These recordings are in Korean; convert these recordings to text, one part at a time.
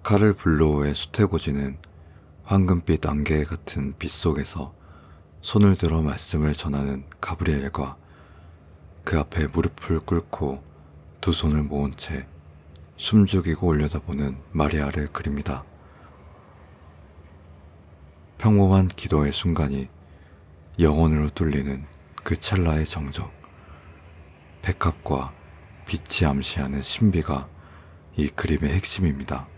카를 블로우의 수태고지는 황금빛 안개 같은 빛 속에서 손을 들어 말씀을 전하는 가브리엘과 그 앞에 무릎을 꿇고 두 손을 모은 채 숨죽이고 올려다보는 마리아를 그립니다. 평범한 기도의 순간이 영혼으로 뚫리는 그 찰나의 정적, 백합과 빛이 암시하는 신비가 이 그림의 핵심입니다.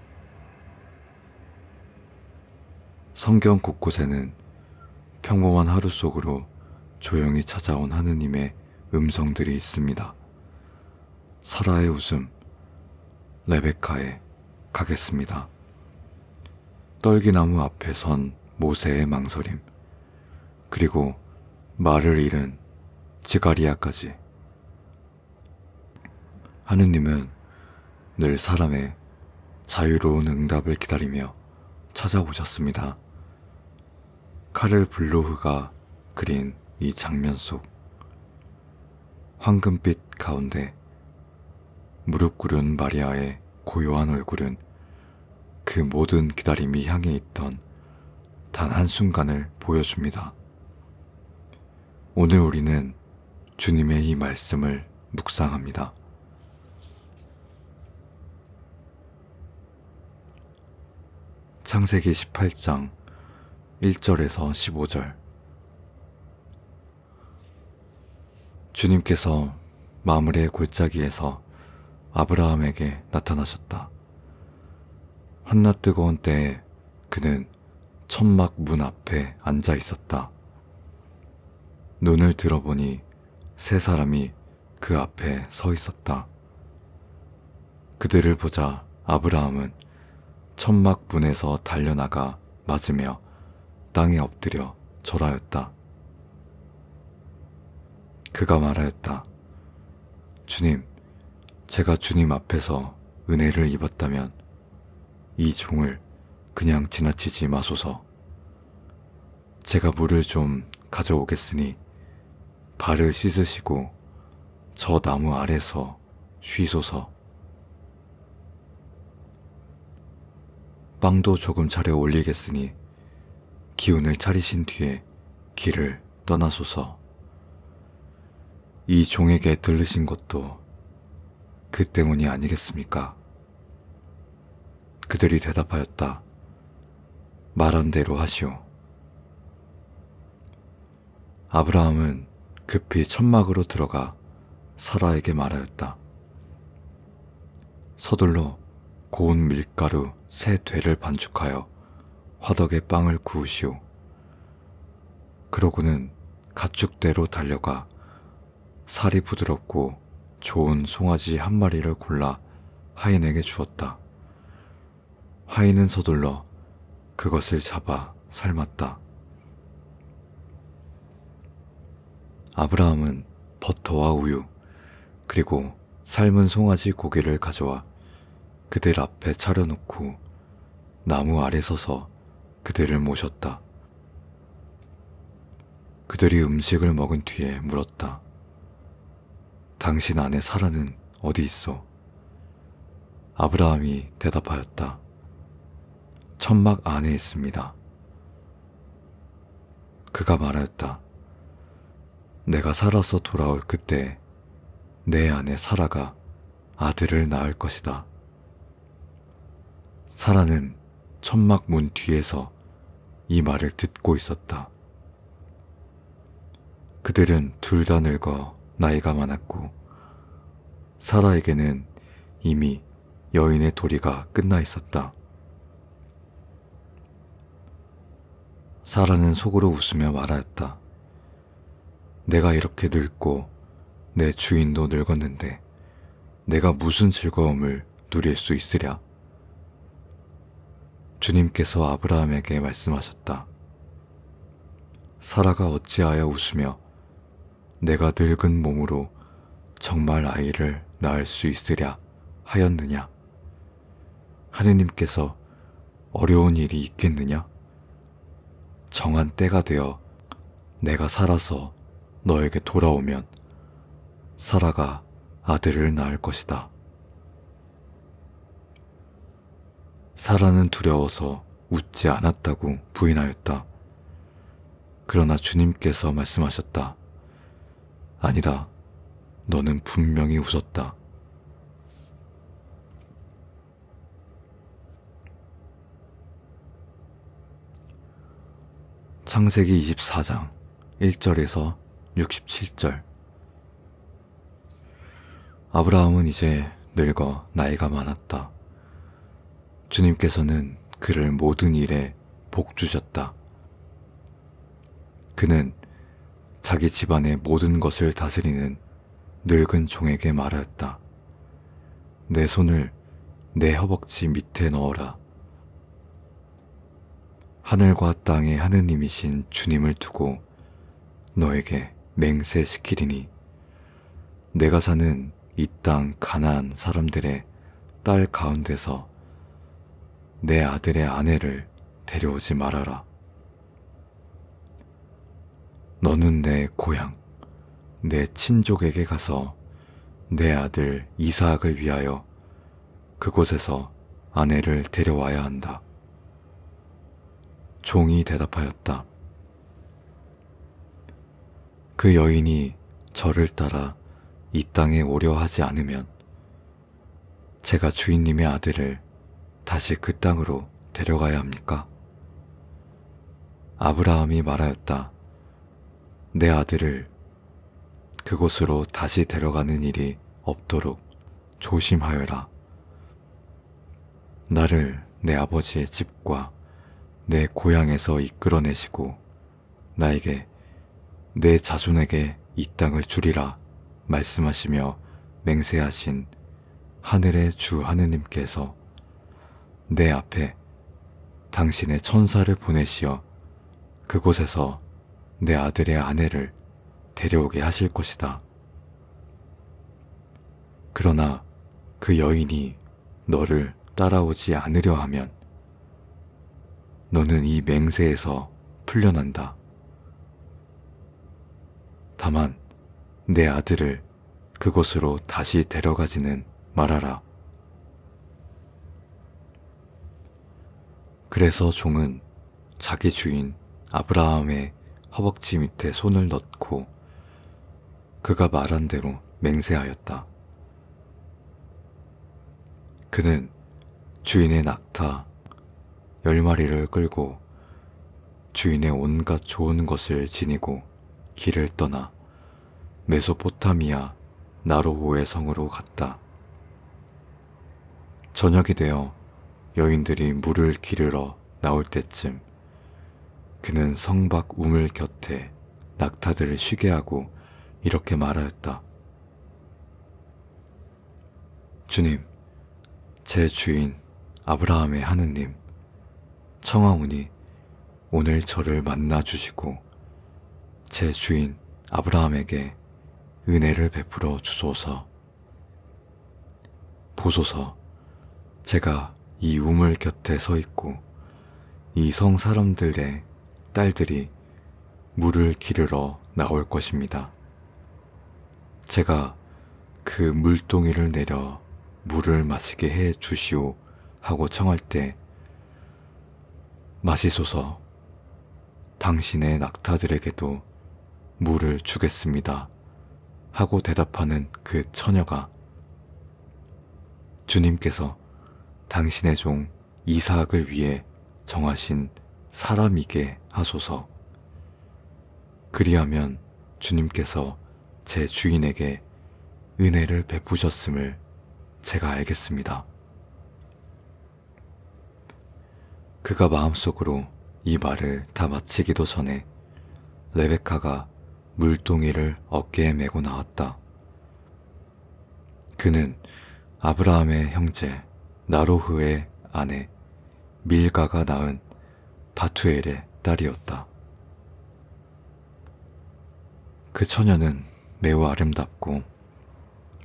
성경 곳곳에는 평범한 하루 속으로 조용히 찾아온 하느님의 음성들이 있습니다. 사라의 웃음, 레베카의 가겠습니다. 떨기나무 앞에 선 모세의 망설임, 그리고 말을 잃은 지가리아까지. 하느님은 늘 사람의 자유로운 응답을 기다리며 찾아오셨습니다. 카를 블로흐가 그린 이 장면 속 황금빛 가운데 무릎 꿇은 마리아의 고요한 얼굴은 그 모든 기다림이 향해 있던 단 한순간을 보여줍니다. 오늘 우리는 주님의 이 말씀을 묵상합니다. 창세기 18장 1절에서 15절. 주님께서 마므레 골짜기에서 아브라함에게 나타나셨다. 한낮 뜨거운 때에 그는 천막 문 앞에 앉아 있었다. 눈을 들어보니 세 사람이 그 앞에 서 있었다. 그들을 보자 아브라함은 천막 문에서 달려나가 맞으며 땅에 엎드려 절하였다. 그가 말하였다. 주님, 제가 주님 앞에서 은혜를 입었다면 이 종을 그냥 지나치지 마소서. 제가 물을 좀 가져오겠으니 발을 씻으시고 저 나무 아래서 쉬소서. 빵도 조금 차려 올리겠으니 기운을 차리신 뒤에 길을 떠나소서. 이 종에게 들르신 것도 그 때문이 아니겠습니까? 그들이 대답하였다. 말한 대로 하시오. 아브라함은 급히 천막으로 들어가 사라에게 말하였다. 서둘러 고운 밀가루 세 되를 반죽하여 화덕에 빵을 구우시오. 그러고는 가축대로 달려가 살이 부드럽고 좋은 송아지 한 마리를 골라 하인에게 주었다. 하인은 서둘러 그것을 잡아 삶았다. 아브라함은 버터와 우유, 그리고 삶은 송아지 고기를 가져와 그들 앞에 차려놓고 나무 아래 서서 그들을 모셨다. 그들이 음식을 먹은 뒤에 물었다. 당신 아내 사라는 어디 있어? 아브라함이 대답하였다. 천막 안에 있습니다. 그가 말하였다. 내가 살아서 돌아올 그때 내 아내 사라가 아들을 낳을 것이다. 사라는 천막 문 뒤에서 이 말을 듣고 있었다. 그들은 둘 다 늙어 나이가 많았고 사라에게는 이미 여인의 도리가 끝나 있었다. 사라는 속으로 웃으며 말하였다. 내가 이렇게 늙고 내 주인도 늙었는데 내가 무슨 즐거움을 누릴 수 있으랴? 주님께서 아브라함에게 말씀하셨다. 사라가 어찌하여 웃으며 내가 늙은 몸으로 정말 아이를 낳을 수 있으랴 하였느냐? 하느님께서 어려운 일이 있겠느냐? 정한 때가 되어 내가 살아서 너에게 돌아오면 사라가 아들을 낳을 것이다. 사라는 두려워서 웃지 않았다고 부인하였다. 그러나 주님께서 말씀하셨다. 아니다. 너는 분명히 웃었다. 창세기 24장 1절에서 67절. 아브라함은 이제 늙어 나이가 많았다. 주님께서는 그를 모든 일에 복 주셨다. 그는 자기 집안의 모든 것을 다스리는 늙은 종에게 말하였다. 내 손을 내 허벅지 밑에 넣어라. 하늘과 땅의 하느님이신 주님을 두고 너에게 맹세시키리니 내가 사는 이 땅 가나안 사람들의 딸 가운데서 내 아들의 아내를 데려오지 말아라. 너는 내 고향, 내 친족에게 가서 내 아들 이사학을 위하여 그곳에서 아내를 데려와야 한다. 종이 대답하였다. 그 여인이 저를 따라 이 땅에 오려 하지 않으면 제가 주인님의 아들을 다시 그 땅으로 데려가야 합니까? 아브라함이 말하였다. 내 아들을 그곳으로 다시 데려가는 일이 없도록 조심하여라. 나를 내 아버지의 집과 내 고향에서 이끌어내시고 나에게 내 자손에게 이 땅을 주리라 말씀하시며 맹세하신 하늘의 주 하느님께서 내 앞에 당신의 천사를 보내시어 그곳에서 내 아들의 아내를 데려오게 하실 것이다. 그러나 그 여인이 너를 따라오지 않으려 하면 너는 이 맹세에서 풀려난다. 다만 내 아들을 그곳으로 다시 데려가지는 말아라. 그래서 종은 자기 주인 아브라함의 허벅지 밑에 손을 넣고 그가 말한 대로 맹세하였다. 그는 주인의 낙타 10마리를 끌고 주인의 온갖 좋은 것을 지니고 길을 떠나 메소포타미아 나로호의 성으로 갔다. 저녁이 되어 여인들이 물을 기르러 나올 때쯤 그는 성 밖 우물 곁에 낙타들을 쉬게 하고 이렇게 말하였다. 주님, 제 주인 아브라함의 하느님, 청하오니 오늘 저를 만나 주시고 제 주인 아브라함에게 은혜를 베풀어 주소서. 보소서, 제가 이 우물 곁에 서 있고 이 성 사람들의 딸들이 물을 기르러 나올 것입니다. 제가 그 물동이를 내려 물을 마시게 해 주시오 하고 청할 때 마시소서. 당신의 낙타들에게도 물을 주겠습니다 하고 대답하는 그 처녀가 주님께서 당신의 종 이삭을 위해 정하신 사람이게 하소서. 그리하면 주님께서 제 주인에게 은혜를 베푸셨음을 제가 알겠습니다. 그가 마음속으로 이 말을 다 마치기도 전에 레베카가 물동이를 어깨에 메고 나왔다. 그는 아브라함의 형제 나로흐의 아내 밀가가 낳은 바투엘의 딸이었다. 그 처녀는 매우 아름답고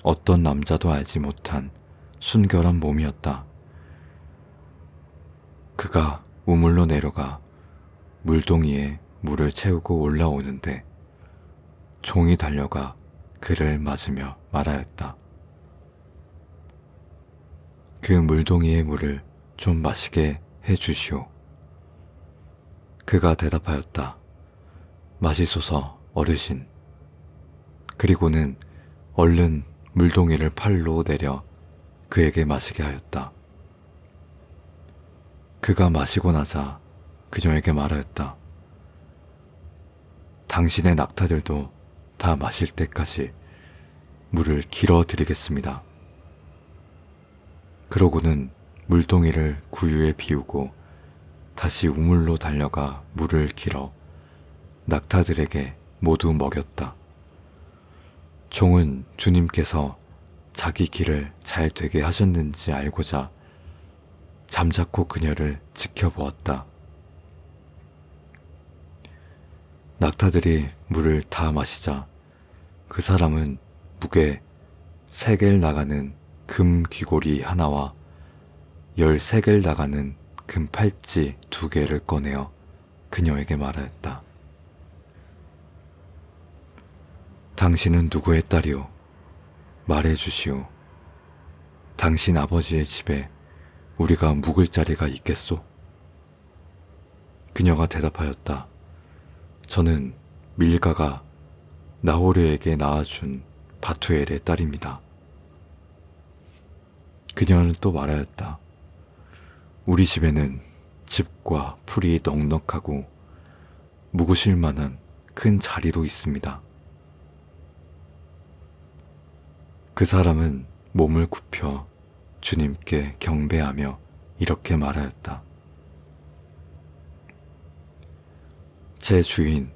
어떤 남자도 알지 못한 순결한 몸이었다. 그가 우물로 내려가 물동이에 물을 채우고 올라오는데 종이 달려가 그를 맞으며 말하였다. 그 물동이의 물을 좀 마시게 해 주시오. 그가 대답하였다. 마시소서 어르신. 그리고는 얼른 물동이를 팔로 내려 그에게 마시게 하였다. 그가 마시고 나자 그녀에게 말하였다. 당신의 낙타들도 다 마실 때까지 물을 길어 드리겠습니다. 그러고는 물동이를 구유에 비우고 다시 우물로 달려가 물을 길어 낙타들에게 모두 먹였다. 종은 주님께서 자기 길을 잘 되게 하셨는지 알고자 잠자코 그녀를 지켜보았다. 낙타들이 물을 다 마시자 그 사람은 무게 3겔 나가는 금 귀고리 하나와 13겔 나가는 금 팔찌 2개를 꺼내어 그녀에게 말하였다. 당신은 누구의 딸이오? 말해 주시오. 당신 아버지의 집에 우리가 묵을 자리가 있겠소? 그녀가 대답하였다. 저는 밀가가 나호르에게 낳아준 바투엘의 딸입니다. 그녀는 또 말하였다. 우리 집에는 즙과 풀이 넉넉하고 묵으실 만한 큰 자리도 있습니다. 그 사람은 몸을 굽혀 주님께 경배하며 이렇게 말하였다. 제 주인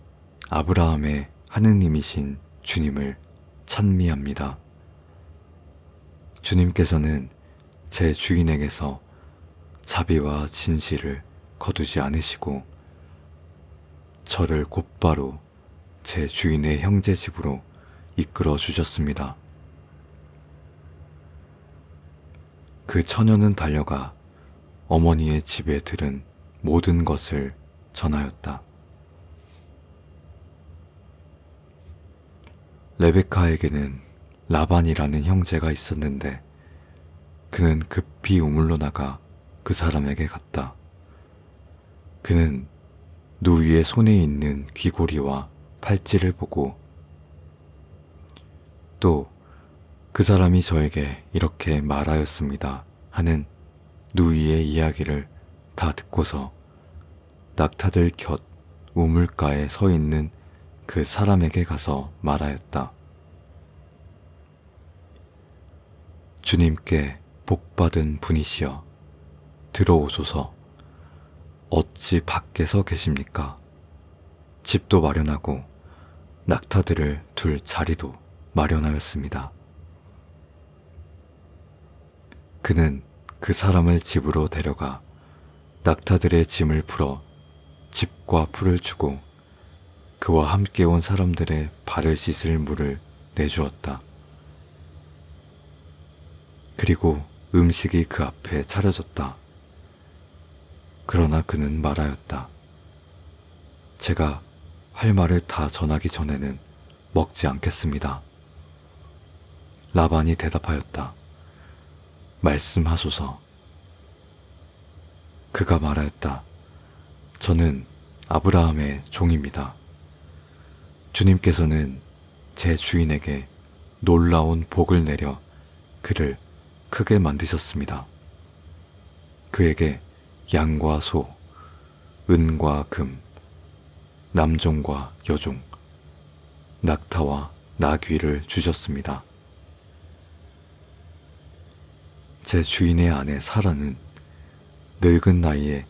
아브라함의 하느님이신 주님을 찬미합니다. 주님께서는 제 주인에게서 자비와 진실을 거두지 않으시고 저를 곧바로 제 주인의 형제 집으로 이끌어 주셨습니다. 그 처녀는 달려가 어머니의 집에 들은 모든 것을 전하였다. 레베카에게는 라반이라는 형제가 있었는데 그는 급히 우물로 나가 그 사람에게 갔다. 그는 누이의 손에 있는 귀고리와 팔찌를 보고 또 그 사람이 저에게 이렇게 말하였습니다 하는 누이의 이야기를 다 듣고서 낙타들 곁 우물가에 서 있는 그 사람에게 가서 말하였다. 주님께 복받은 분이시여 들어오소서. 어찌 밖에서 계십니까? 집도 마련하고 낙타들을 둘 자리도 마련하였습니다. 그는 그 사람을 집으로 데려가 낙타들의 짐을 풀어 집과 풀을 주고 그와 함께 온 사람들의 발을 씻을 물을 내주었다. 그리고 음식이 그 앞에 차려졌다. 그러나 그는 말하였다. 제가 할 말을 다 전하기 전에는 먹지 않겠습니다. 라반이 대답하였다. 말씀하소서. 그가 말하였다. 저는 아브라함의 종입니다. 주님께서는 제 주인에게 놀라운 복을 내려 그를 크게 만드셨습니다. 그에게 양과 소, 은과 금, 남종과 여종, 낙타와 나귀를 주셨습니다. 제 주인의 아내 사라는 늙은 나이에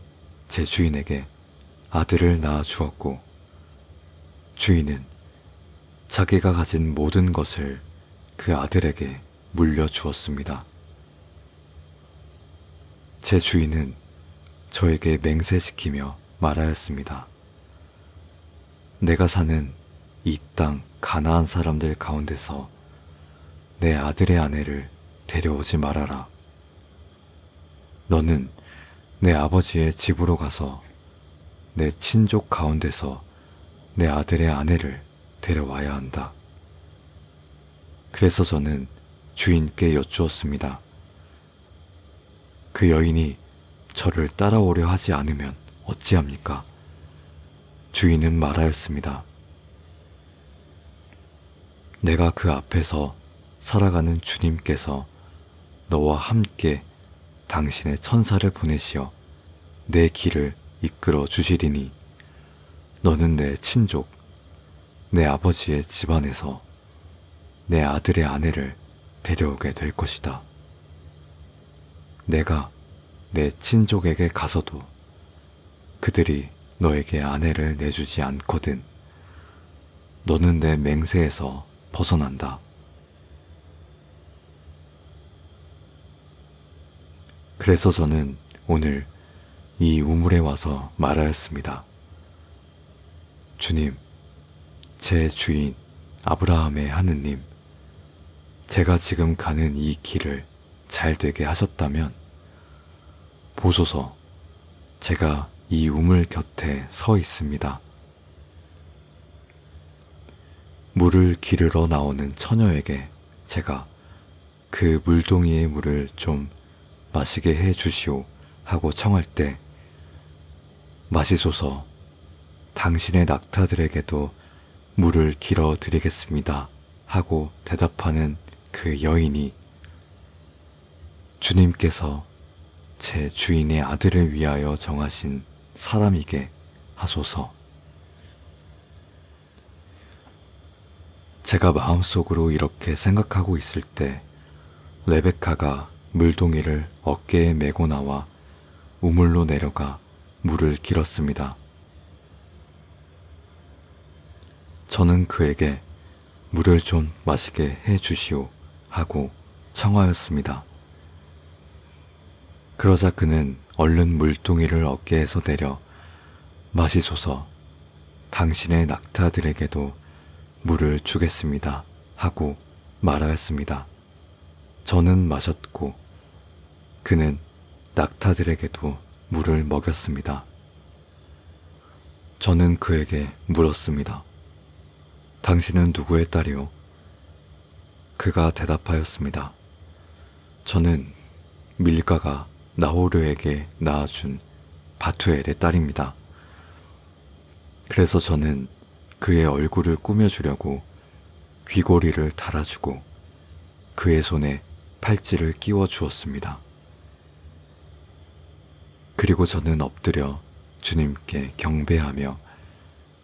제 주인에게 아들을 낳아 주었고 주인은 자기가 가진 모든 것을 그 아들에게 물려주었습니다. 제 주인은 저에게 맹세시키며 말하였습니다. 내가 사는 이 땅 가나안 사람들 가운데서 내 아들의 아내를 데려오지 말아라. 너는 내 아버지의 집으로 가서 내 친족 가운데서 내 아들의 아내를 데려와야 한다. 그래서 저는 주인께 여쭈었습니다. 그 여인이 저를 따라오려 하지 않으면 어찌합니까? 주인은 말하였습니다. 내가 그 앞에서 살아가는 주님께서 너와 함께 당신의 천사를 보내시어 내 길을 이끌어 주시리니 너는 내 친족, 내 아버지의 집안에서 내 아들의 아내를 데려오게 될 것이다. 내가 내 친족에게 가서도 그들이 너에게 아내를 내주지 않거든 너는 내 맹세에서 벗어난다. 그래서 저는 오늘 이 우물에 와서 말하였습니다. 주님, 제 주인 아브라함의 하느님, 제가 지금 가는 이 길을 잘 되게 하셨다면 보소서, 제가 이 우물 곁에 서 있습니다. 물을 기르러 나오는 처녀에게 제가 그 물동이의 물을 좀 마시게 해 주시오 하고 청할 때 마시소서, 당신의 낙타들에게도 물을 길어 드리겠습니다 하고 대답하는 그 여인이 주님께서 제 주인의 아들을 위하여 정하신 사람이게 하소서. 제가 마음속으로 이렇게 생각하고 있을 때 레베카가 물동이를 어깨에 메고 나와 우물로 내려가 물을 길었습니다. 저는 그에게 물을 좀 마시게 해 주시오 하고 청하였습니다. 그러자 그는 얼른 물동이를 어깨에서 내려 마시소서, 당신의 낙타들에게도 물을 주겠습니다 하고 말하였습니다. 저는 마셨고 그는 낙타들에게도 물을 먹였습니다. 저는 그에게 물었습니다. 당신은 누구의 딸이오? 그가 대답하였습니다. 저는 밀가가 나호르에게 낳아준 바투엘의 딸입니다. 그래서 저는 그의 얼굴을 꾸며주려고 귀고리를 달아주고 그의 손에 팔찌를 끼워 주었습니다. 그리고 저는 엎드려 주님께 경배하며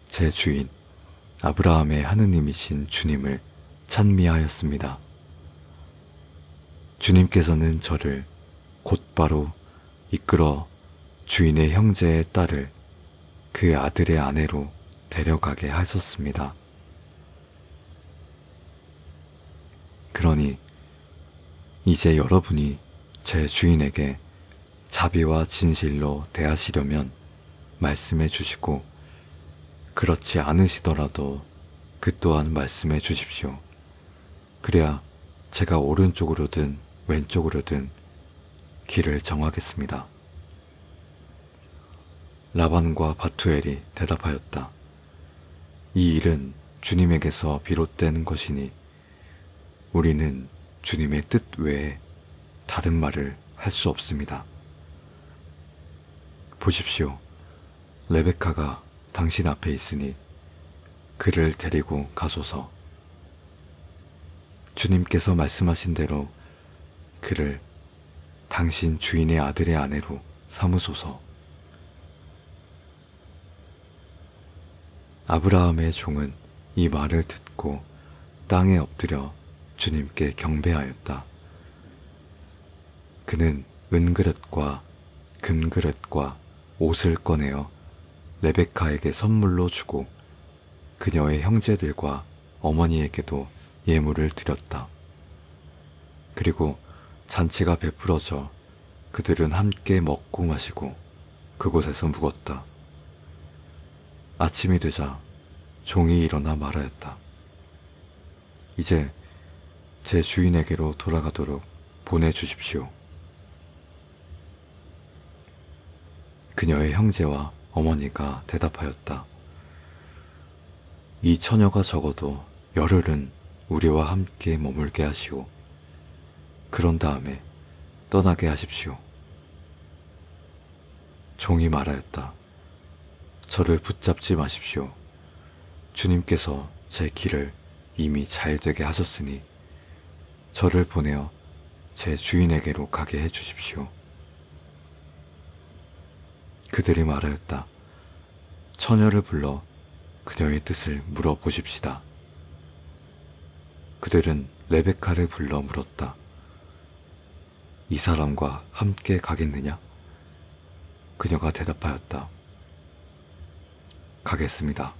제 주인 아브라함의 하느님이신 주님을 찬미하였습니다. 주님께서는 저를 곧바로 이끌어 주인의 형제의 딸을 그 아들의 아내로 데려가게 하셨습니다. 그러니 이제 여러분이 제 주인에게 자비와 진실로 대하시려면 말씀해 주시고 그렇지 않으시더라도 그 또한 말씀해 주십시오. 그래야 제가 오른쪽으로든 왼쪽으로든 길을 정하겠습니다. 라반과 바투엘이 대답하였다. 이 일은 주님에게서 비롯된 것이니 우리는 주님의 뜻 외에 다른 말을 할 수 없습니다. 보십시오. 레베카가 당신 앞에 있으니 그를 데리고 가소서. 주님께서 말씀하신 대로 그를 당신 주인의 아들의 아내로 삼으소서. 아브라함의 종은 이 말을 듣고 땅에 엎드려 주님께 경배하였다. 그는 은그릇과 금그릇과 옷을 꺼내어 레베카에게 선물로 주고 그녀의 형제들과 어머니에게도 예물을 드렸다. 그리고 잔치가 베풀어져 그들은 함께 먹고 마시고 그곳에서 묵었다. 아침이 되자 종이 일어나 말하였다. 이제 제 주인에게로 돌아가도록 보내주십시오. 그녀의 형제와 어머니가 대답하였다. 이 처녀가 적어도 열흘은 우리와 함께 머물게 하시오. 그런 다음에 떠나게 하십시오. 종이 말하였다. 저를 붙잡지 마십시오. 주님께서 제 길을 이미 잘 되게 하셨으니 저를 보내어 제 주인에게로 가게 해 주십시오. 그들이 말하였다. 처녀를 불러 그녀의 뜻을 물어보십시다. 그들은 레베카를 불러 물었다. 이 사람과 함께 가겠느냐? 그녀가 대답하였다. 가겠습니다.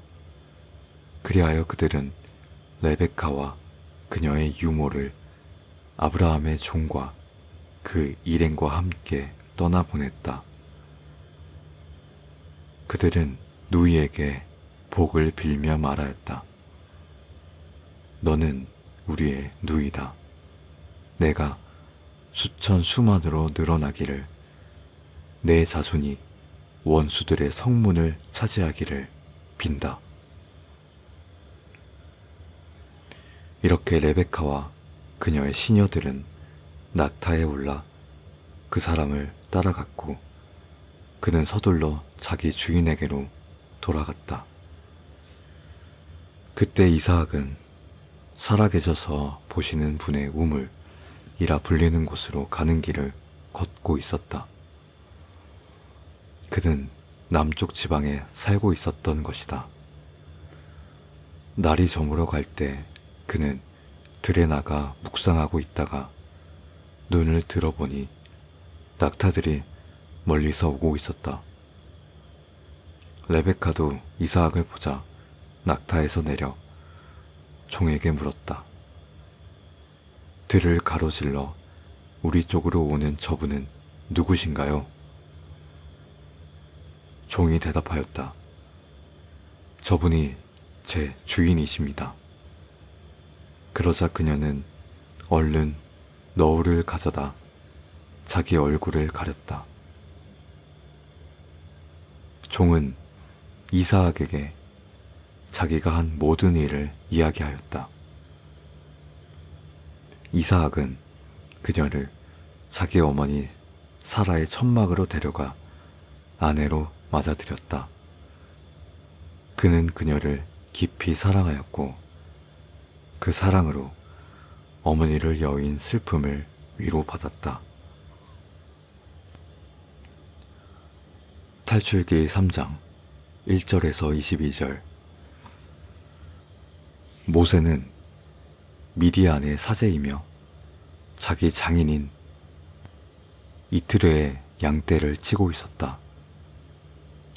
그리하여 그들은 레베카와 그녀의 유모를 아브라함의 종과 그 일행과 함께 떠나보냈다. 그들은 누이에게 복을 빌며 말하였다. 너는 우리의 누이다. 내가 수천 수만으로 늘어나기를, 내 자손이 원수들의 성문을 차지하기를 빈다. 이렇게 레베카와 그녀의 시녀들은 낙타에 올라 그 사람을 따라갔고 그는 서둘러 자기 주인에게로 돌아갔다. 그때 이삭은 살아계셔서 보시는 분의 우물이라 불리는 곳으로 가는 길을 걷고 있었다. 그는 남쪽 지방에 살고 있었던 것이다. 날이 저물어 갈 때 그는 들에 나가 묵상하고 있다가 눈을 들어보니 낙타들이 멀리서 오고 있었다. 레베카도 이삭을 보자 낙타에서 내려 종에게 물었다. 들을 가로질러 우리 쪽으로 오는 저분은 누구신가요? 종이 대답하였다. 저분이 제 주인이십니다. 그러자 그녀는 얼른 너울을 가져다 자기 얼굴을 가렸다. 종은 이삭에게 자기가 한 모든 일을 이야기하였다. 이삭은 그녀를 자기 어머니 사라의 천막으로 데려가 아내로 맞아들였다. 그는 그녀를 깊이 사랑하였고 그 사랑으로 어머니를 여인 슬픔을 위로받았다. 탈출기 3장 1절에서 22절. 모세는 미디안의 사제이며 자기 장인인 이트르의 양떼를 치고 있었다.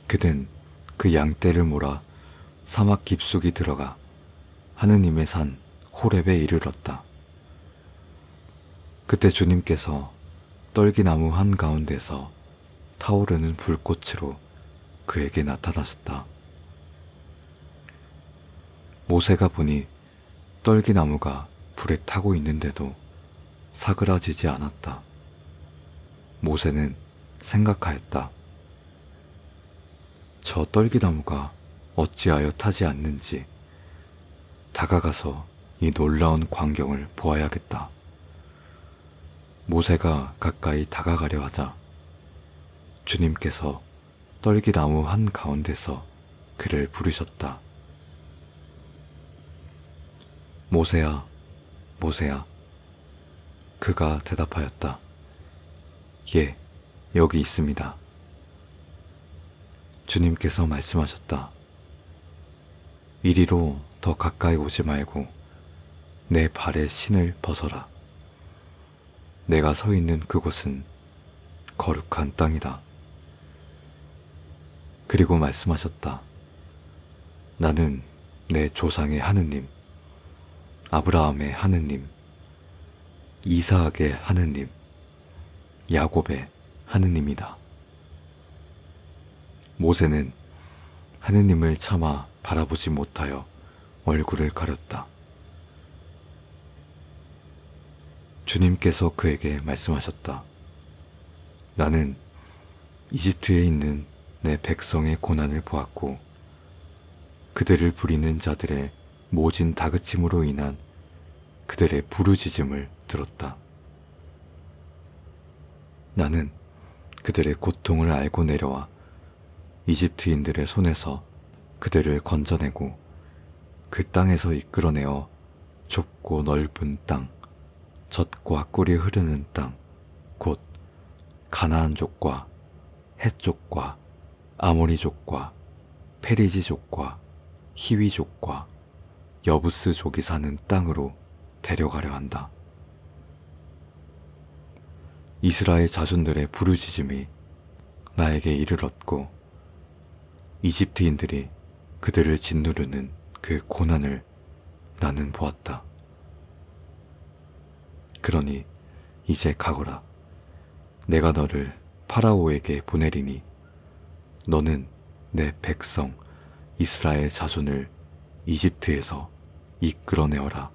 그는 그 양떼를 몰아 사막 깊숙이 들어가 하느님의 산 호렙에 이르렀다. 그때 주님께서 떨기나무 한가운데서 타오르는 불꽃으로 그에게 나타나셨다. 모세가 보니 떨기나무가 불에 타고 있는데도 사그라지지 않았다. 모세는 생각하였다. 저 떨기나무가 어찌하여 타지 않는지 다가가서 이 놀라운 광경을 보아야겠다. 모세가 가까이 다가가려 하자 주님께서 떨기나무 한가운데서 그를 부르셨다. 모세야, 모세야. 그가 대답하였다. 예, 여기 있습니다. 주님께서 말씀하셨다. 이리로 더 가까이 오지 말고 내 발의 신을 벗어라. 내가 서 있는 그곳은 거룩한 땅이다. 그리고 말씀하셨다. 나는 내 조상의 하느님, 아브라함의 하느님, 이삭의 하느님, 야곱의 하느님이다. 모세는 하느님을 차마 바라보지 못하여 얼굴을 가렸다. 주님께서 그에게 말씀하셨다. 나는 이집트에 있는 내 백성의 고난을 보았고 그들을 부리는 자들의 모진 다그침으로 인한 그들의 부르짖음을 들었다. 나는 그들의 고통을 알고 내려와 이집트인들의 손에서 그들을 건져내고 그 땅에서 이끌어내어 좁고 넓은 땅, 젖과 꿀이 흐르는 땅, 곧 가나안족과 헷족과 아모리족과 페리지족과 히위족과 여부스족이 사는 땅으로 데려가려 한다. 이스라엘 자손들의 부르짖음이 나에게 이르렀고 이집트인들이 그들을 짓누르는 그 고난을 나는 보았다. 그러니 이제 가거라. 내가 너를 파라오에게 보내리니 너는 내 백성 이스라엘 자손을 이집트에서 이끌어내어라.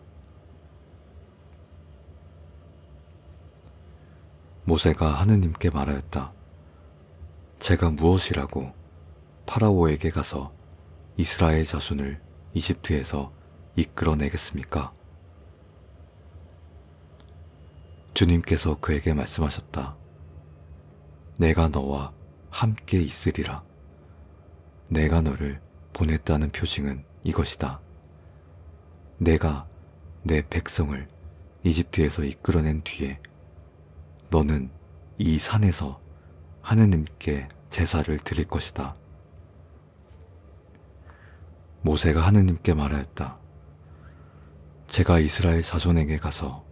모세가 하느님께 말하였다. 제가 무엇이라고 파라오에게 가서 이스라엘 자손을 이집트에서 이끌어내겠습니까? 주님께서 그에게 말씀하셨다. 내가 너와 함께 있으리라. 내가 너를 보냈다는 표징은 이것이다. 내가 내 백성을 이집트에서 이끌어낸 뒤에 너는 이 산에서 하느님께 제사를 드릴 것이다. 모세가 하느님께 말하였다. 제가 이스라엘 자손에게 가서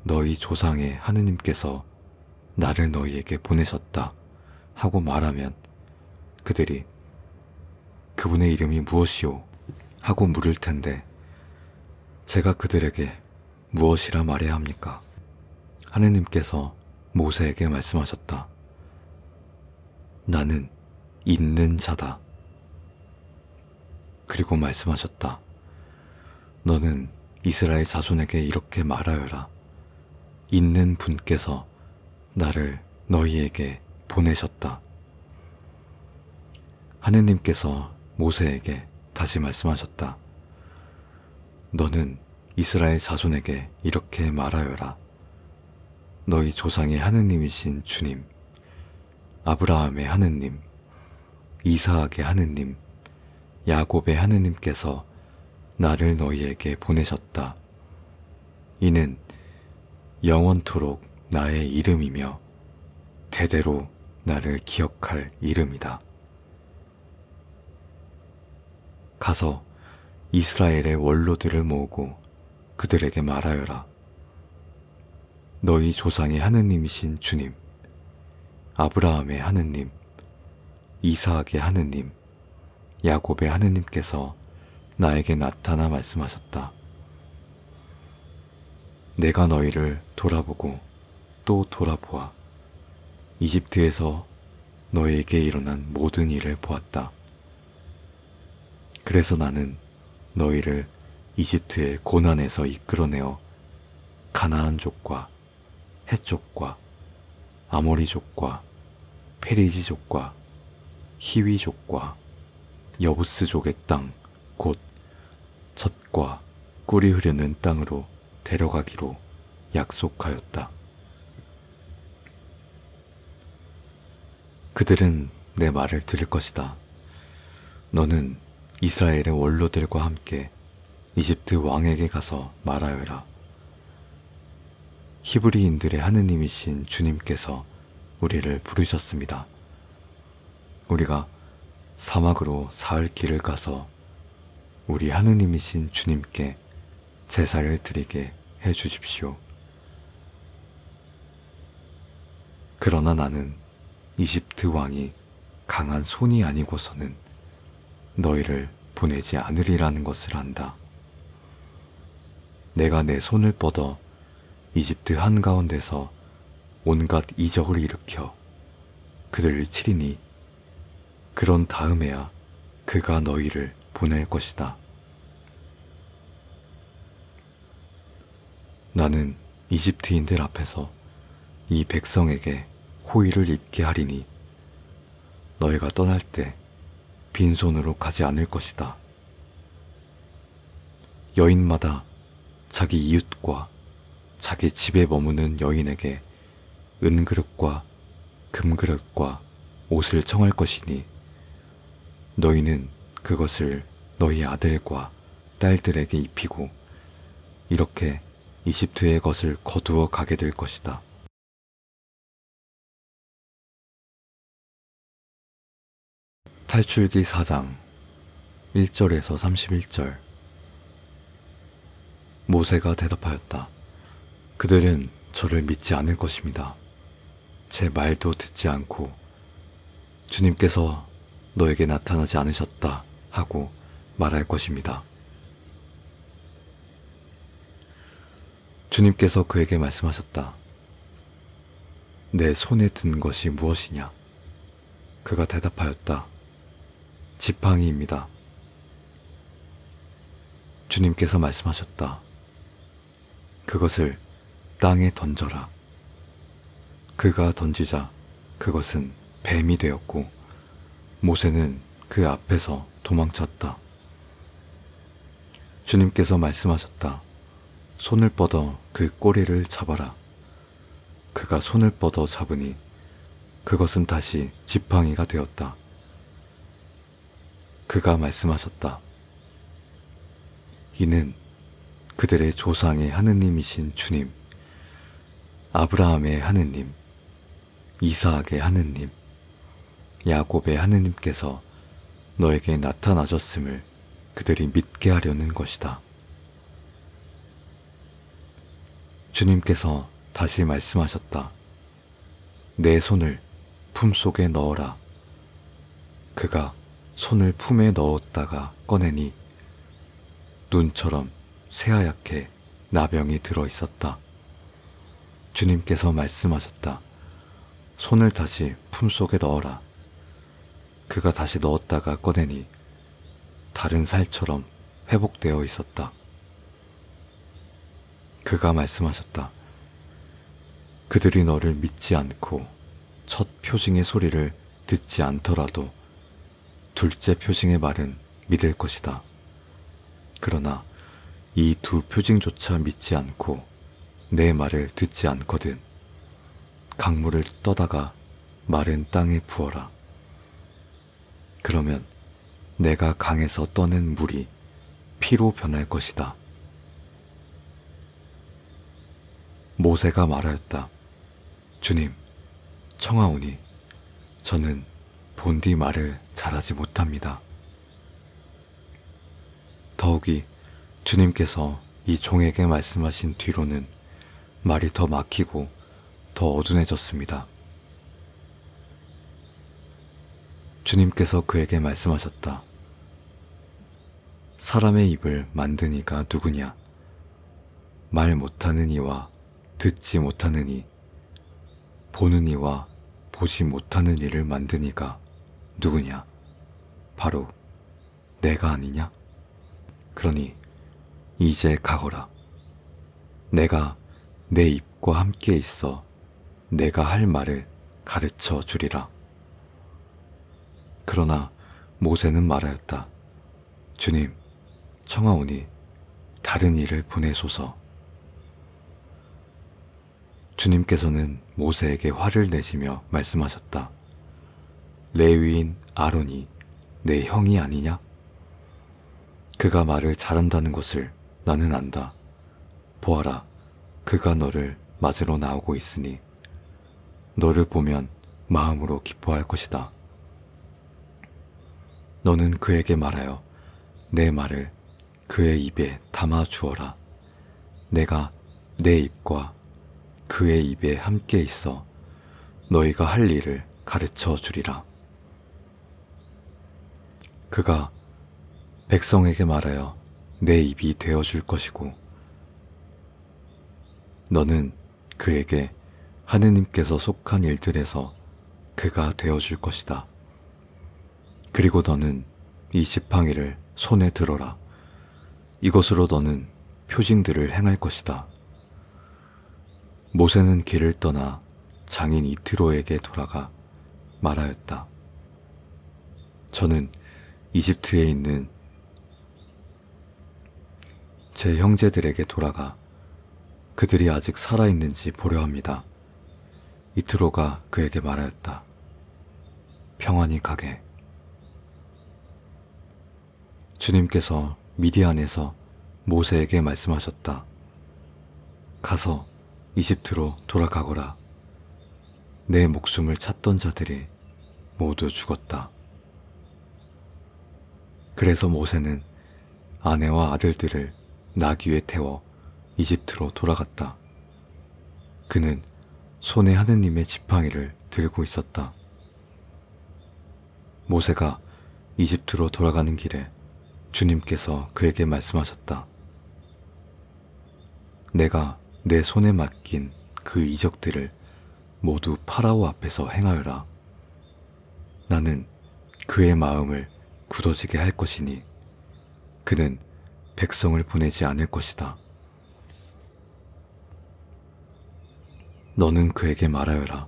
너희 조상의 하느님께서 나를 너희에게 보내셨다 하고 말하면 그들이 그분의 이름이 무엇이오? 하고 물을 텐데 제가 그들에게 무엇이라 말해야 합니까? 하느님께서 모세에게 말씀하셨다. 나는 있는 자다. 그리고 말씀하셨다. 너는 이스라엘 자손에게 이렇게 말하여라. 있는 분께서 나를 너희에게 보내셨다. 하느님께서 모세에게 다시 말씀하셨다. 너는 이스라엘 자손에게 이렇게 말하여라. 너희 조상의 하느님이신 주님, 아브라함의 하느님, 이사악의 하느님, 야곱의 하느님께서 나를 너희에게 보내셨다. 이는 영원토록 나의 이름이며 대대로 나를 기억할 이름이다. 가서 이스라엘의 원로들을 모으고 그들에게 말하여라. 너희 조상의 하느님이신 주님, 아브라함의 하느님, 이사악의 하느님, 야곱의 하느님께서 나에게 나타나 말씀하셨다. 내가 너희를 돌아보고 또 돌아보아 이집트에서 너희에게 일어난 모든 일을 보았다. 그래서 나는 너희를 이집트의 고난에서 이끌어내어 가나안족과 헷족과 아모리족과 페리지족과 히위족과 여부스족의 땅, 곧 젖과 꿀이 흐르는 땅으로 데려가기로 약속하였다. 그들은 내 말을 들을 것이다. 너는 이스라엘의 원로들과 함께 이집트 왕에게 가서 말하여라. 히브리인들의 하느님이신 주님께서 우리를 부르셨습니다. 우리가 사막으로 사흘 길을 가서 우리 하느님이신 주님께 제사를 드리게 해 주십시오. 그러나 나는 이집트 왕이 강한 손이 아니고서는 너희를 보내지 않으리라는 것을 안다. 내가 내 손을 뻗어 이집트 한가운데서 온갖 이적을 일으켜 그들을 치리니 그런 다음에야 그가 너희를 보낼 것이다. 나는 이집트인들 앞에서 이 백성에게 호의를 입게 하리니 너희가 떠날 때 빈손으로 가지 않을 것이다. 여인마다 자기 이웃과 자기 집에 머무는 여인에게 은그릇과 금그릇과 옷을 청할 것이니 너희는 그것을 너희 아들과 딸들에게 입히고 이렇게 이집트의 것을 거두어 가게 될 것이다. 탈출기 4장 1절에서 31절. 모세가 대답하였다. 그들은 저를 믿지 않을 것입니다. 제 말도 듣지 않고 주님께서 너에게 나타나지 않으셨다 하고 말할 것입니다. 주님께서 그에게 말씀하셨다. 내 손에 든 것이 무엇이냐? 그가 대답하였다. 지팡이입니다. 주님께서 말씀하셨다. 그것을 땅에 던져라. 그가 던지자 그것은 뱀이 되었고 모세는 그 앞에서 도망쳤다. 주님께서 말씀하셨다. 손을 뻗어 그 꼬리를 잡아라. 그가 손을 뻗어 잡으니 그것은 다시 지팡이가 되었다. 그가 말씀하셨다. 이는 그들의 조상의 하느님이신 주님, 아브라함의 하느님, 이삭의 하느님, 야곱의 하느님께서 너에게 나타나셨음을 그들이 믿게 하려는 것이다. 주님께서 다시 말씀하셨다. 내 손을 품속에 넣어라. 그가 손을 품에 넣었다가 꺼내니 눈처럼 새하얗게 나병이 들어 있었다. 주님께서 말씀하셨다. 손을 다시 품속에 넣어라. 그가 다시 넣었다가 꺼내니 다른 살처럼 회복되어 있었다. 그가 말씀하셨다. 그들이 너를 믿지 않고 첫 표징의 소리를 듣지 않더라도 둘째 표징의 말은 믿을 것이다. 그러나 이 두 표징조차 믿지 않고 내 말을 듣지 않거든 강물을 떠다가 마른 땅에 부어라. 그러면 내가 강에서 떠낸 물이 피로 변할 것이다. 모세가 말하였다. 주님, 청하오니 저는 본디 말을 잘하지 못합니다. 더욱이 주님께서 이 종에게 말씀하신 뒤로는 말이 더 막히고 더 어둔해졌습니다. 주님께서 그에게 말씀하셨다. 사람의 입을 만든 이가 누구냐? 말 못하는 이와 듣지 못하는 이, 보는 이와 보지 못하는 이를 만든 이가 누구냐? 바로 내가 아니냐? 그러니 이제 가거라. 내가 내 입과 함께 있어 내가 할 말을 가르쳐 주리라. 그러나 모세는 말하였다. 주님, 청하오니 다른 이를 보내소서. 주님께서는 모세에게 화를 내시며 말씀하셨다. 레위인 아론이 내 형이 아니냐? 그가 말을 잘한다는 것을 나는 안다. 보아라, 그가 너를 맞으러 나오고 있으니 너를 보면 마음으로 기뻐할 것이다. 너는 그에게 말하여 내 말을 그의 입에 담아 주어라. 내가 내 입과 그의 입에 함께 있어 너희가 할 일을 가르쳐 주리라. 그가 백성에게 말하여 내 입이 되어 줄 것이고 너는 그에게 하느님께서 속한 일들에서 그가 되어 줄 것이다. 그리고 너는 이 지팡이를 손에 들어라. 이것으로 너는 표징들을 행할 것이다. 모세는 길을 떠나 장인 이트로에게 돌아가 말하였다. 저는 이집트에 있는 제 형제들에게 돌아가 그들이 아직 살아있는지 보려 합니다. 이트로가 그에게 말하였다. 평안히 가게. 주님께서 미디안에서 모세에게 말씀하셨다. 가서 이집트로 돌아가거라. 내 목숨을 찾던 자들이 모두 죽었다. 그래서 모세는 아내와 아들들을 나귀 위에 태워 이집트로 돌아갔다. 그는 손에 하느님의 지팡이를 들고 있었다. 모세가 이집트로 돌아가는 길에 주님께서 그에게 말씀하셨다. 내가 내 손에 맡긴 그 이적들을 모두 파라오 앞에서 행하여라. 나는 그의 마음을 굳어지게 할 것이니 그는 백성을 보내지 않을 것이다. 너는 그에게 말하여라.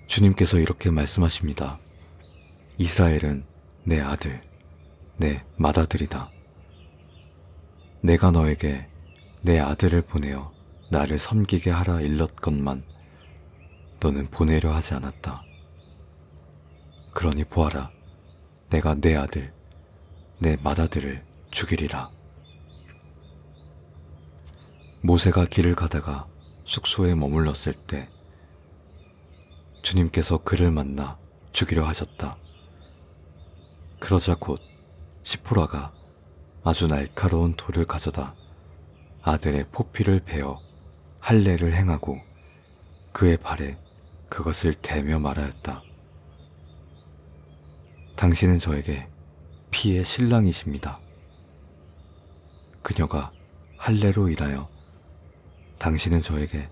주님께서 이렇게 말씀하십니다. 이스라엘은 내 아들, 내 맏아들이다. 내가 너에게 내 아들을 보내어 나를 섬기게 하라 일렀건만 너는 보내려 하지 않았다. 그러니 보아라, 내가 내 아들, 내 맏아들을 죽이리라. 모세가 길을 가다가 숙소에 머물렀을 때 주님께서 그를 만나 죽이려 하셨다. 그러자 곧 시포라가 아주 날카로운 돌을 가져다 아들의 포피를 베어 할례를 행하고 그의 발에 그것을 대며 말하였다. 당신은 저에게 피의 신랑이십니다. 그녀가 할례로 인하여 당신은 저에게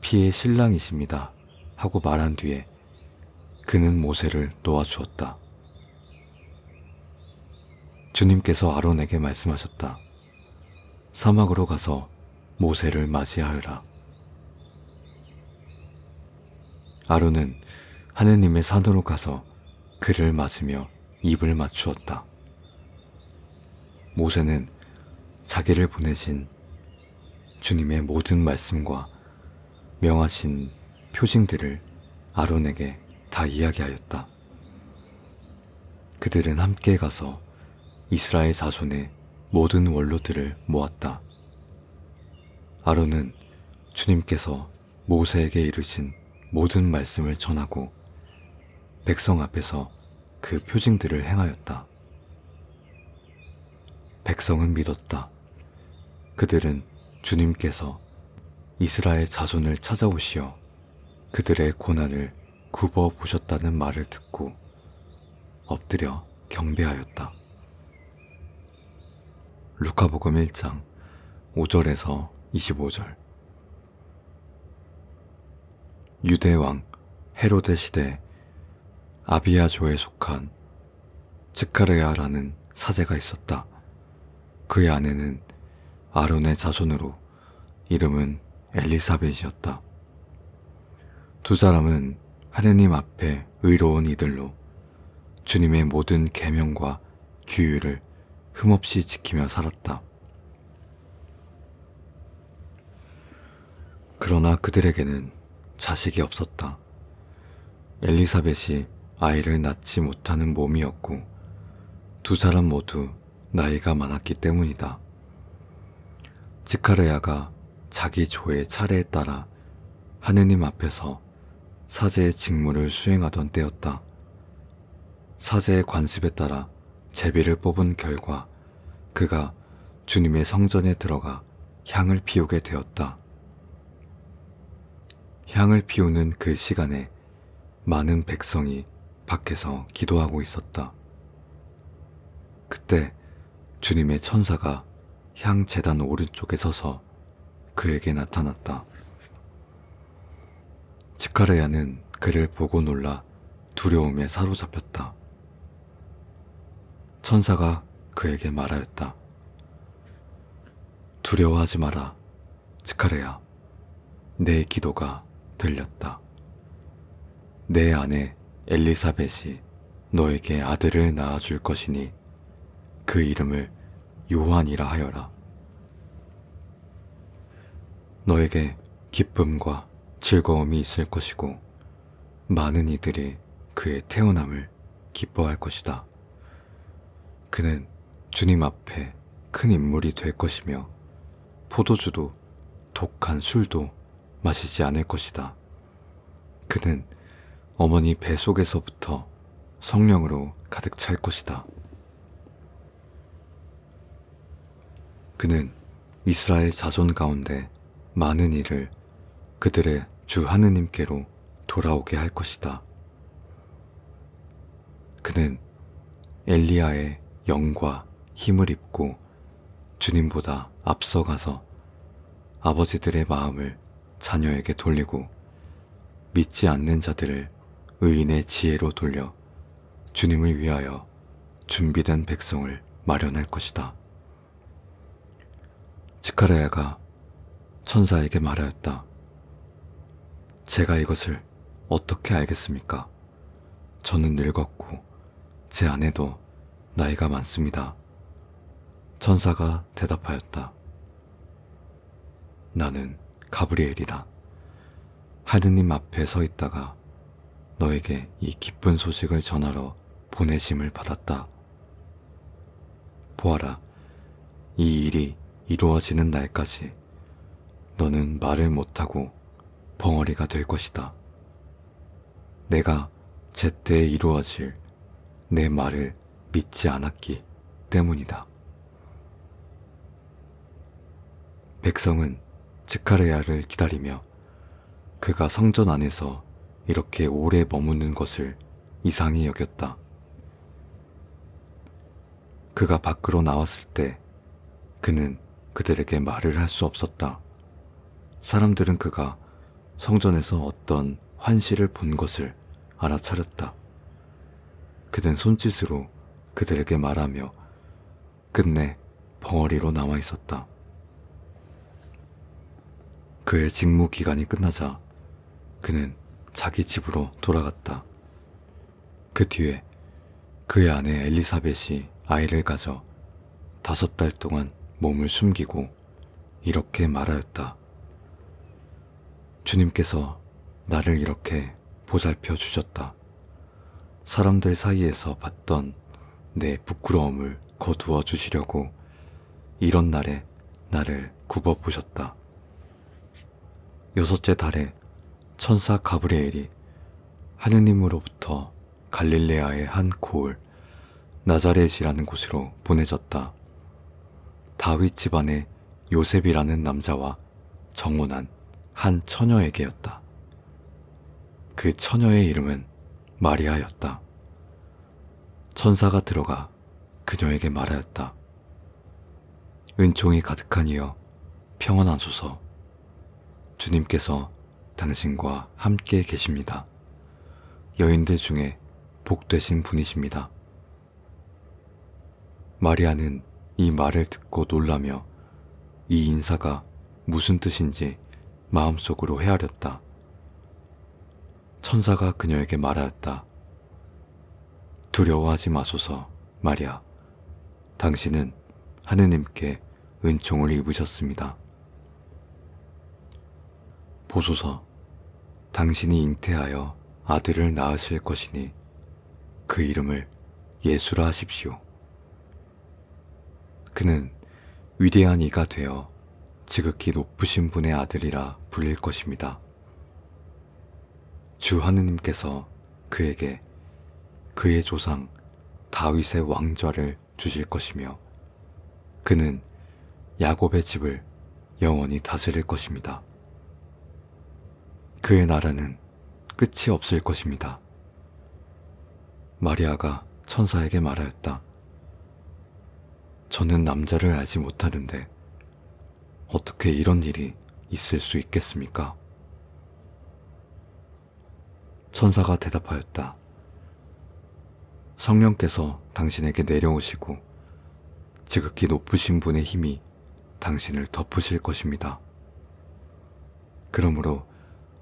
피의 신랑이십니다 하고 말한 뒤에 그는 모세를 놓아주었다. 주님께서 아론에게 말씀하셨다. 사막으로 가서 모세를 맞이하여라. 아론은 하느님의 산으로 가서 그를 맞으며 입을 맞추었다. 모세는 자기를 보내신 주님의 모든 말씀과 명하신 표징들을 아론에게 다 이야기하였다. 그들은 함께 가서 이스라엘 자손의 모든 원로들을 모았다. 아론은 주님께서 모세에게 이르신 모든 말씀을 전하고 백성 앞에서 그 표징들을 행하였다. 백성은 믿었다. 그들은 주님께서 이스라엘 자손을 찾아오시어 그들의 고난을 굽어 보셨다는 말을 듣고 엎드려 경배하였다. 루카복음 1장 5절에서 25절. 유대왕 헤로데 시대 아비야조에 속한 즈카르야라는 사제가 있었다. 그의 아내는 아론의 자손으로 이름은 엘리사벳이었다. 두 사람은 하느님 앞에 의로운 이들로 주님의 모든 계명과 규율을 흠없이 지키며 살았다. 그러나 그들에게는 자식이 없었다. 엘리사벳이 아이를 낳지 못하는 몸이었고 두 사람 모두 나이가 많았기 때문이다. 지카르야가 자기 조의 차례에 따라 하느님 앞에서 사제의 직무를 수행하던 때였다. 사제의 관습에 따라 제비를 뽑은 결과 그가 주님의 성전에 들어가 향을 피우게 되었다. 향을 피우는 그 시간에 많은 백성이 밖에서 기도하고 있었다. 그때 주님의 천사가 향 제단 오른쪽에 서서 그에게 나타났다. 지카르야는 그를 보고 놀라 두려움에 사로잡혔다. 천사가 그에게 말하였다. 두려워하지 마라, 지카르야. 내 기도가 들렸다. 내 아내 엘리사벳이 너에게 아들을 낳아줄 것이니 그 이름을 요한이라 하여라. 너에게 기쁨과 즐거움이 있을 것이고 많은 이들이 그의 태어남을 기뻐할 것이다. 그는 주님 앞에 큰 인물이 될 것이며 포도주도 독한 술도 마시지 않을 것이다. 그는 어머니 배 속에서부터 성령으로 가득 찰 것이다. 그는 이스라엘 자손 가운데 많은 이를 그들의 주 하느님께로 돌아오게 할 것이다. 그는 엘리야의 영과 힘을 입고 주님보다 앞서가서 아버지들의 마음을 자녀에게 돌리고 믿지 않는 자들을 의인의 지혜로 돌려 주님을 위하여 준비된 백성을 마련할 것이다. 스가랴가 천사에게 말하였다. 제가 이것을 어떻게 알겠습니까? 저는 늙었고 제 아내도 나이가 많습니다. 천사가 대답하였다. 나는 가브리엘이다. 하느님 앞에 서 있다가 너에게 이 기쁜 소식을 전하러 보내심을 받았다. 보아라, 이 일이 이루어지는 날까지 너는 말을 못하고 벙어리가 될 것이다. 내가 제때 이루어질 내 말을 믿지 않았기 때문이다. 백성은 스가랴를 기다리며 그가 성전 안에서 이렇게 오래 머무는 것을 이상히 여겼다. 그가 밖으로 나왔을 때 그는 그들에게 말을 할 수 없었다. 사람들은 그가 성전에서 어떤 환시를 본 것을 알아차렸다. 그는 손짓으로 그들에게 말하며 끝내 벙어리로 남아 있었다. 그의 직무 기간이 끝나자 그는 자기 집으로 돌아갔다. 그 뒤에 그의 아내 엘리사벳이 아이를 가져 5달 동안 몸을 숨기고 이렇게 말하였다. 주님께서 나를 이렇게 보살펴 주셨다. 사람들 사이에서 봤던 내 부끄러움을 거두어 주시려고 이런 날에 나를 굽어 보셨다. 6째 달에 천사 가브리엘이 하느님으로부터 갈릴레아의 한 고을 나자렛이라는 곳으로 보내졌다. 다윗 집안의 요셉이라는 남자와 정혼한 한 처녀에게였다. 그 처녀의 이름은 마리아였다. 천사가 들어가 그녀에게 말하였다. 은총이 가득하니여 평안하소서. 주님께서 당신과 함께 계십니다. 여인들 중에 복되신 분이십니다. 마리아는 이 말을 듣고 놀라며 이 인사가 무슨 뜻인지 마음속으로 헤아렸다. 천사가 그녀에게 말하였다. 두려워하지 마소서, 마리아. 당신은 하느님께 은총을 입으셨습니다. 보소서, 당신이 잉태하여 아들을 낳으실 것이니 그 이름을 예수라 하십시오. 그는 위대한 이가 되어 지극히 높으신 분의 아들이라 불릴 것입니다. 주 하느님께서 그에게 그의 조상 다윗의 왕좌를 주실 것이며 그는 야곱의 집을 영원히 다스릴 것입니다. 그의 나라는 끝이 없을 것입니다. 마리아가 천사에게 말하였다. 저는 남자를 알지 못하는데 어떻게 이런 일이 있을 수 있겠습니까? 천사가 대답하였다. 성령께서 당신에게 내려오시고 지극히 높으신 분의 힘이 당신을 덮으실 것입니다. 그러므로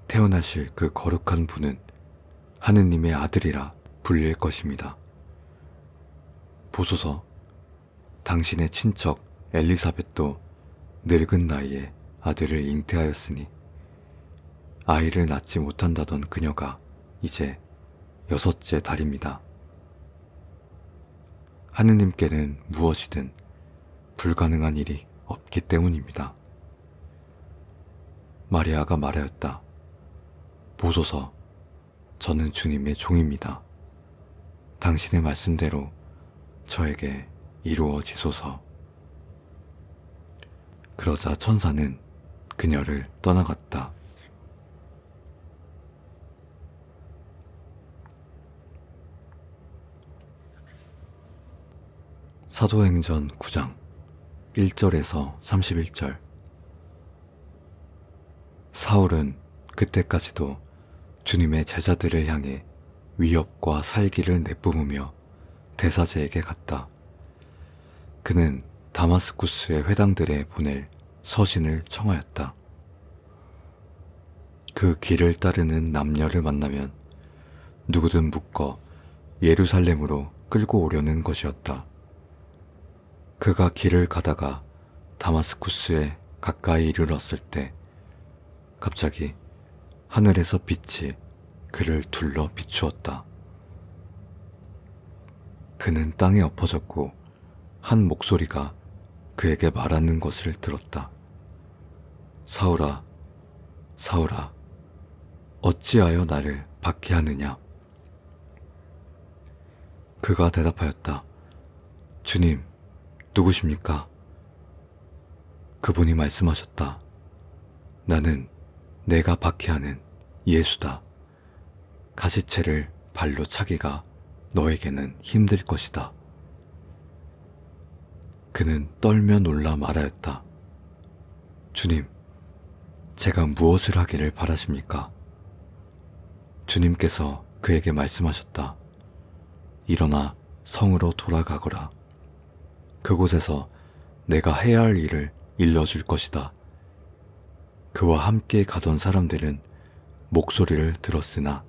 태어나실 그 거룩한 분은 하느님의 아들이라 불릴 것입니다. 보소서, 당신의 친척 엘리사벳도 늙은 나이에 아들을 잉태하였으니 아이를 낳지 못한다던 그녀가 이제 6째 달입니다. 하느님께는 무엇이든 불가능한 일이 없기 때문입니다. 마리아가 말하였다. 보소서, 저는 주님의 종입니다. 당신의 말씀대로 저에게 이루어지소서. 그러자 천사는 그녀를 떠나갔다. 사도행전 9장 1절에서 31절. 사울은 그때까지도 주님의 제자들을 향해 위협과 살기를 내뿜으며 대사제에게 갔다. 그는 다마스쿠스의 회당들에 보낼 서신을 청하였다. 그 길을 따르는 남녀를 만나면 누구든 묶어 예루살렘으로 끌고 오려는 것이었다. 그가 길을 가다가 다마스쿠스에 가까이 이르렀을 때 갑자기 하늘에서 빛이 그를 둘러 비추었다. 그는 땅에 엎어졌고 한 목소리가 그에게 말하는 것을 들었다. 사울아, 사울아, 어찌하여 나를 박해하느냐? 그가 대답하였다. 주님, 누구십니까? 그분이 말씀하셨다. 나는 내가 박해하는 예수다. 가시체를 발로 차기가 너에게는 힘들 것이다. 그는 떨며 놀라 말하였다. 주님, 제가 무엇을 하기를 바라십니까? 주님께서 그에게 말씀하셨다. 일어나 성으로 돌아가거라. 그곳에서 내가 해야 할 일을 일러줄 것이다. 그와 함께 가던 사람들은 목소리를 들었으나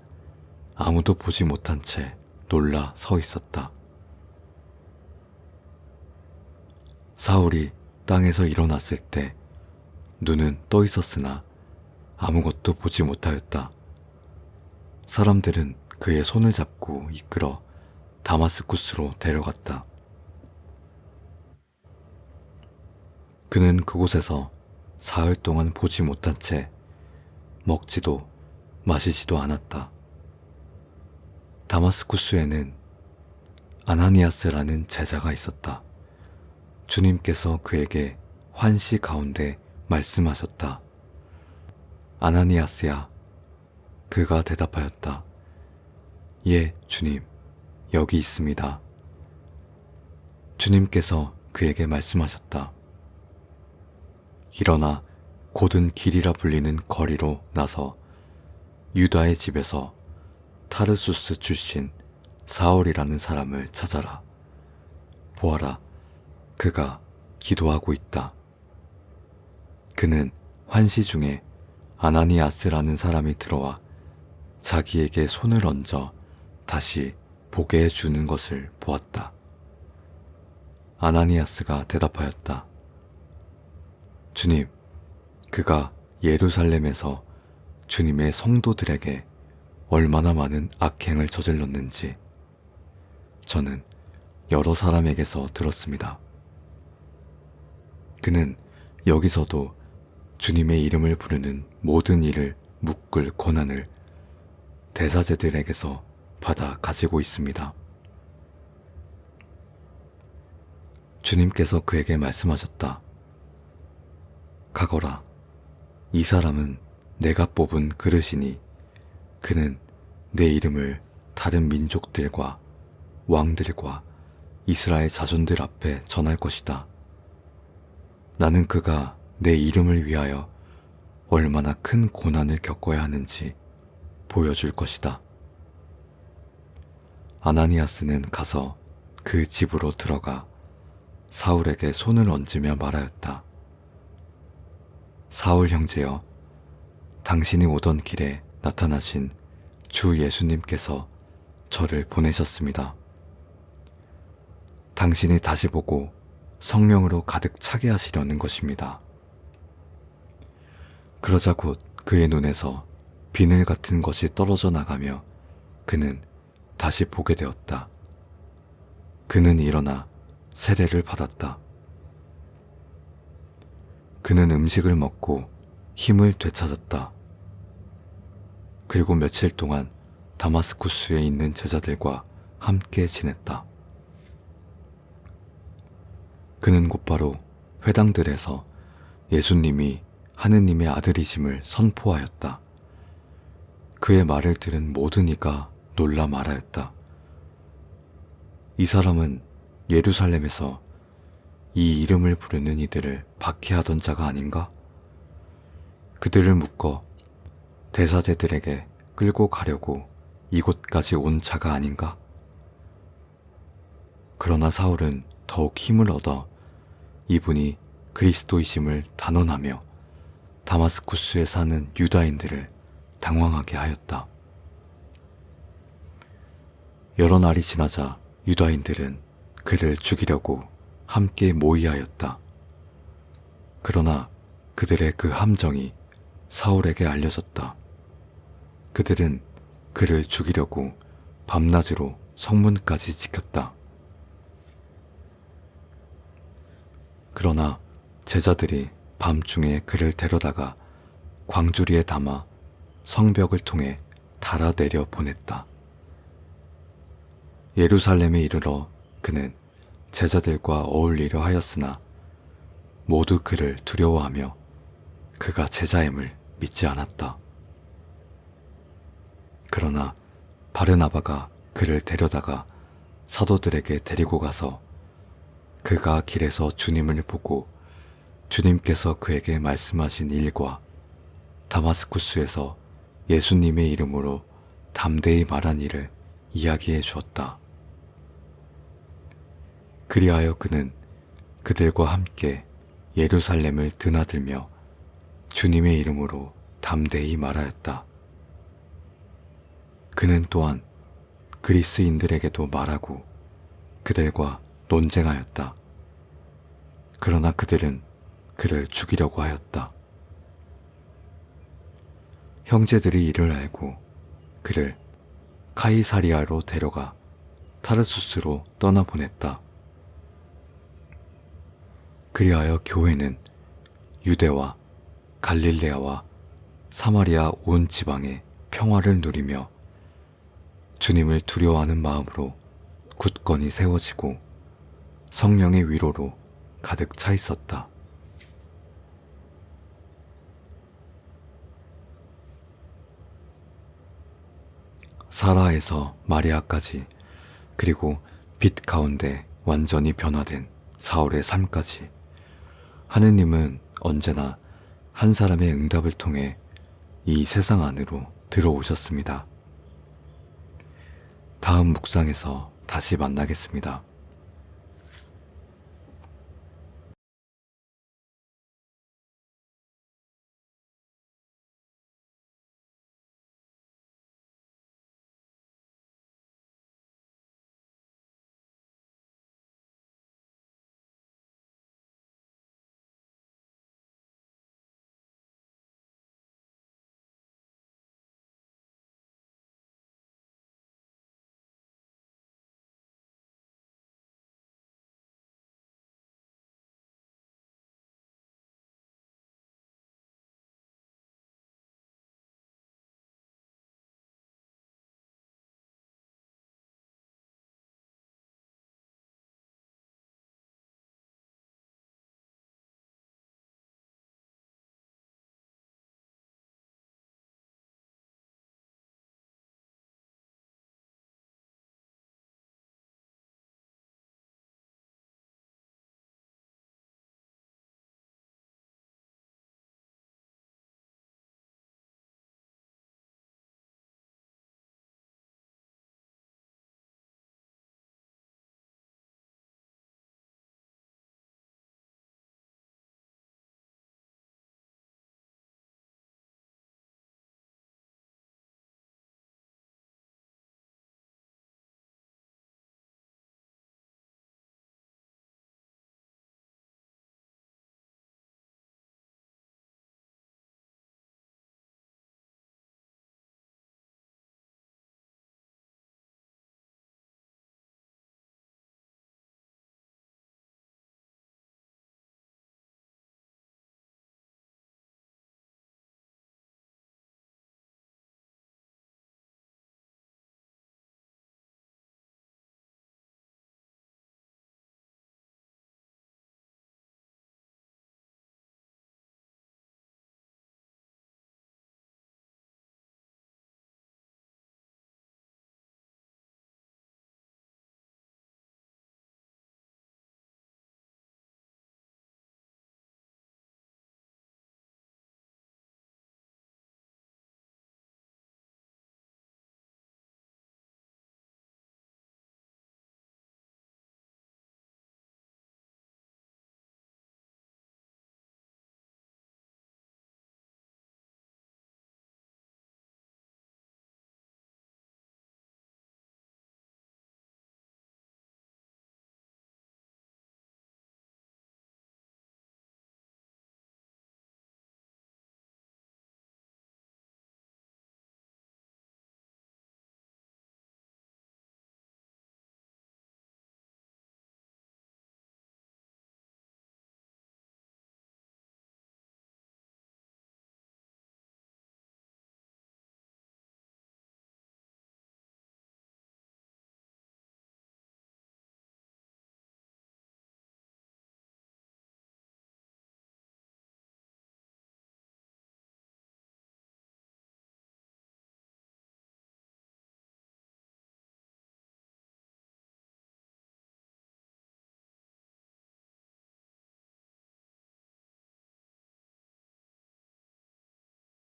아무도 보지 못한 채 놀라 서 있었다. 사울이 땅에서 일어났을 때 눈은 떠 있었으나 아무것도 보지 못하였다. 사람들은 그의 손을 잡고 이끌어 다마스쿠스로 데려갔다. 그는 그곳에서 사흘 동안 보지 못한 채 먹지도 마시지도 않았다. 다마스쿠스에는 아나니아스라는 제자가 있었다. 주님께서 그에게 환시 가운데 말씀하셨다. 아나니아스야. 그가 대답하였다. 예, 주님, 여기 있습니다. 주님께서 그에게 말씀하셨다. 일어나 곧은 길이라 불리는 거리로 나서 유다의 집에서 타르수스 출신 사울이라는 사람을 찾아라. 보아라, 그가 기도하고 있다. 그는 환시 중에 아나니아스라는 사람이 들어와 자기에게 손을 얹어 다시 보게 해주는 것을 보았다. 아나니아스가 대답하였다. 주님, 그가 예루살렘에서 주님의 성도들에게 얼마나 많은 악행을 저질렀는지 저는 여러 사람에게서 들었습니다. 그는 여기서도 주님의 이름을 부르는 모든 일을 묶을 권한을 대사제들에게서 받아 가지고 있습니다. 주님께서 그에게 말씀하셨다. 가거라. 이 사람은 내가 뽑은 그릇이니 그는 내 이름을 다른 민족들과 왕들과 이스라엘 자손들 앞에 전할 것이다. 나는 그가 내 이름을 위하여 얼마나 큰 고난을 겪어야 하는지 보여줄 것이다. 아나니아스는 가서 그 집으로 들어가 사울에게 손을 얹으며 말하였다. 사울 형제여, 당신이 오던 길에 나타나신 주 예수님께서 저를 보내셨습니다. 당신이 다시 보고 성령으로 가득 차게 하시려는 것입니다. 그러자 곧 그의 눈에서 비늘 같은 것이 떨어져 나가며 그는 다시 보게 되었다. 그는 일어나 세례를 받았다. 그는 음식을 먹고 힘을 되찾았다. 그리고 며칠 동안 다마스쿠스에 있는 제자들과 함께 지냈다. 그는 곧바로 회당들에서 예수님이 하느님의 아들이심을 선포하였다. 그의 말을 들은 모든 이가 놀라 말하였다. 이 사람은 예루살렘에서 이 이름을 부르는 이들을 박해하던 자가 아닌가? 그들을 묶어 대사제들에게 끌고 가려고 이곳까지 온 자가 아닌가? 그러나 사울은 더욱 힘을 얻어 이분이 그리스도이심을 단언하며 다마스쿠스에 사는 유다인들을 당황하게 하였다. 여러 날이 지나자 유다인들은 그를 죽이려고 함께 모의하였다. 그러나 그들의 그 함정이 사울에게 알려졌다. 그들은 그를 죽이려고 밤낮으로 성문까지 지켰다. 그러나 제자들이 밤중에 그를 데려다가 광주리에 담아 성벽을 통해 달아내려 보냈다. 예루살렘에 이르러 그는 제자들과 어울리려 하였으나 모두 그를 두려워하며 그가 제자임을 믿지 않았다. 그러나 바르나바가 그를 데려다가 사도들에게 데리고 가서 그가 길에서 주님을 보고 주님께서 그에게 말씀하신 일과 다마스쿠스에서 예수님의 이름으로 담대히 말한 일을 이야기해 주었다. 그리하여 그는 그들과 함께 예루살렘을 드나들며 주님의 이름으로 담대히 말하였다. 그는 또한 그리스인들에게도 말하고 그들과 논쟁하였다. 그러나 그들은 그를 죽이려고 하였다. 형제들이 이를 알고 그를 카이사리아로 데려가 타르수스로 떠나보냈다. 그리하여 교회는 유대와 갈릴레아와 사마리아 온 지방에 평화를 누리며 주님을 두려워하는 마음으로 굳건히 세워지고 성령의 위로로 가득 차 있었다. 사라에서 마리아까지, 그리고 빛 가운데 완전히 변화된 사울의 삶까지, 하느님은 언제나 한 사람의 응답을 통해 이 세상 안으로 들어오셨습니다. 다음 묵상에서 다시 만나겠습니다.